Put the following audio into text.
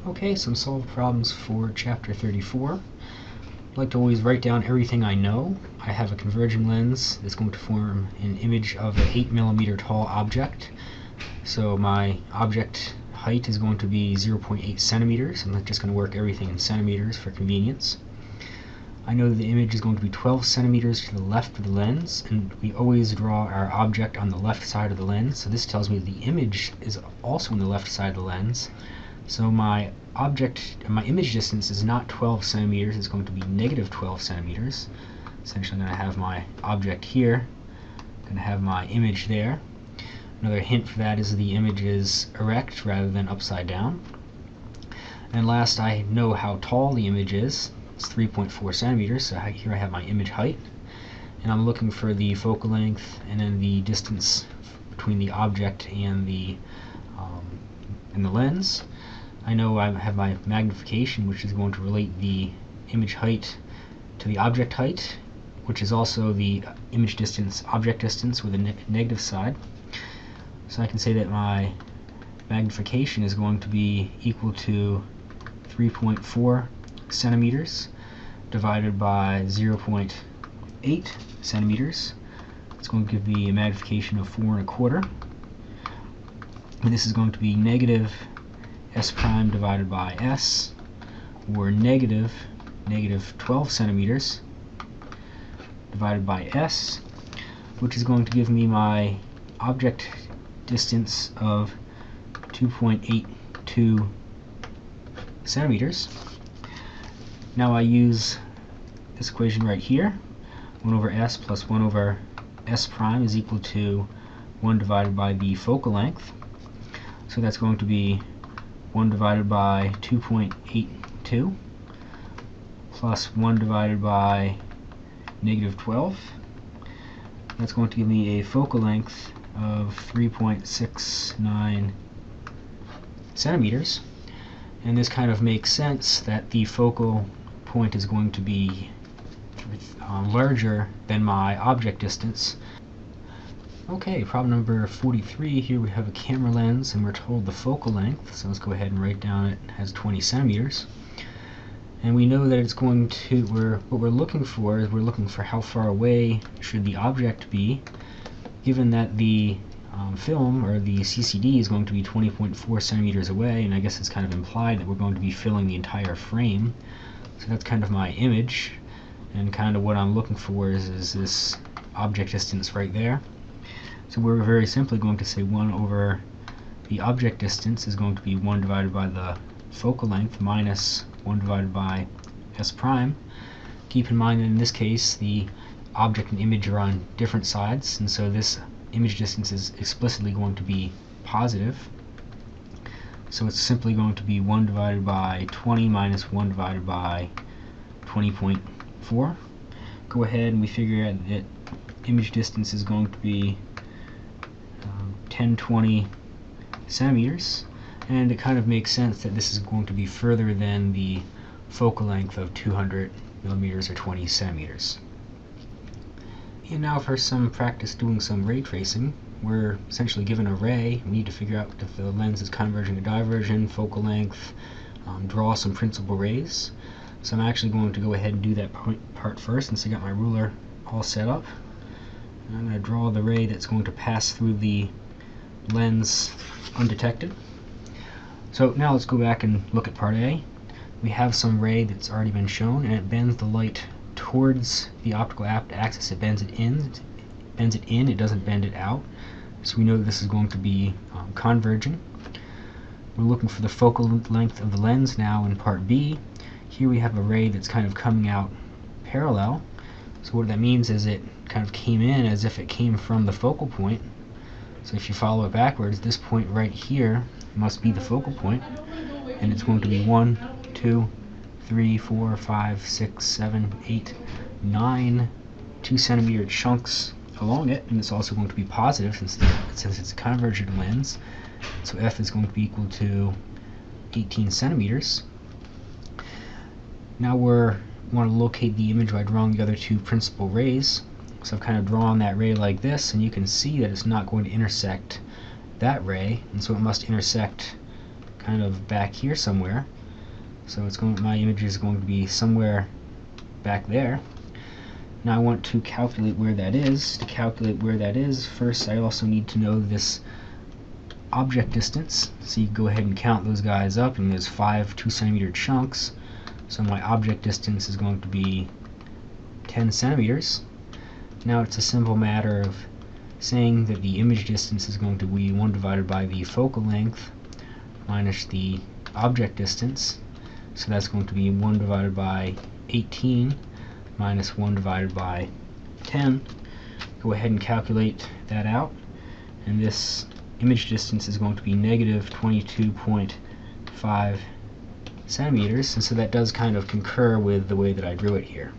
Okay, some solved problems for chapter 34. I like to always write down everything I know. I have a converging lens that's going to form an image of an 8mm tall object. So my object height is going to be 0.8 centimeters. I'm just going to work everything in centimeters for convenience. I know that the image is going to be 12 centimeters to the left of the lens, and we always draw our object on the left side of the lens. So this tells me the image is also on the left side of the lens. So my image distance is not 12 centimeters, it's going to be negative 12 centimeters. Essentially I'm going to have my object here, I'm going to have my image there. Another hint for that is the image is erect rather than upside down. And last, I know how tall the image is. It's 3.4 centimeters, so here I have my image height. And I'm looking for the focal length and then the distance between the object and the lens. I know I have my magnification, which is going to relate the image height to the object height, which is also the image distance, object distance with a negative side. So I can say that my magnification is going to be equal to 3.4 centimeters divided by 0.8 centimeters. It's going to give me a magnification of 4 1/4. And this is going to be negative S prime divided by S, or negative 12 centimeters divided by S, which is going to give me my object distance of 2.82 centimeters. Now I use this equation right here. 1 over S plus 1 over S prime is equal to 1 divided by the focal length. So that's going to be 1 divided by 2.82 plus 1 divided by negative 12. That's going to give me a focal length of 3.69 centimeters. And this kind of makes sense that the focal point is going to be larger than my object distance. Okay, problem number 43. Here we have a camera lens and we're told the focal length, so let's go ahead and write down it has 20 centimeters. And we know that it's going to, what we're looking for is we're looking for how far away should the object be, given that the film, or the CCD, is going to be 20.4 centimeters away, and I guess it's kind of implied that we're going to be filling the entire frame. So that's kind of my image, and kind of what I'm looking for is this object distance right there. So we're very simply going to say 1 over the object distance is going to be 1 divided by the focal length minus 1 divided by S prime. Keep in mind that in this case the object and image are on different sides, and so this image distance is explicitly going to be positive. So it's simply going to be 1 divided by 20 minus 1 divided by 20.4. Go ahead and we figure out that image distance is going to be 1020 centimeters, and it kind of makes sense that this is going to be further than the focal length of 200 millimeters or 20 centimeters. And now for some practice doing some ray tracing. We're essentially given a ray. We need to figure out if the lens is converging or diverging, focal length, draw some principal rays. So I'm actually going to go ahead and do that part first, since I got my ruler all set up. And I'm going to draw the ray that's going to pass through the lens undetected. So now let's go back and look at part A. We have some ray that's already been shown, and it bends the light towards the optical axis. It bends it in, it doesn't bend it out. So we know that this is going to be converging. We're looking for the focal length of the lens now in part B. Here we have a ray that's kind of coming out parallel. So what that means is it kind of came in as if it came from the focal point. So if you follow it backwards, this point right here must be the focal point, and it's going to be 1, 2, 3, 4, 5, 6, 7, 8, 9 2-centimeter chunks along it, and it's also going to be positive since it's a convergent lens. So F is going to be equal to 18 centimeters. Now we want to locate the image by drawing the other two principal rays. So I've kind of drawn that ray like this, and you can see that it's not going to intersect that ray, and so it must intersect kind of back here somewhere. So my image is going to be somewhere back there. Now I want to calculate where that is. To calculate where that is, first I also need to know this object distance. So you go ahead and count those guys up, and there's 5 2-centimeter chunks. So my object distance is going to be 10 centimeters. Now it's a simple matter of saying that the image distance is going to be 1 divided by the focal length minus the object distance. So that's going to be 1 divided by 18 minus 1 divided by 10. Go ahead and calculate that out, and this image distance is going to be negative 22.5 centimeters, and so that does kind of concur with the way that I drew it here.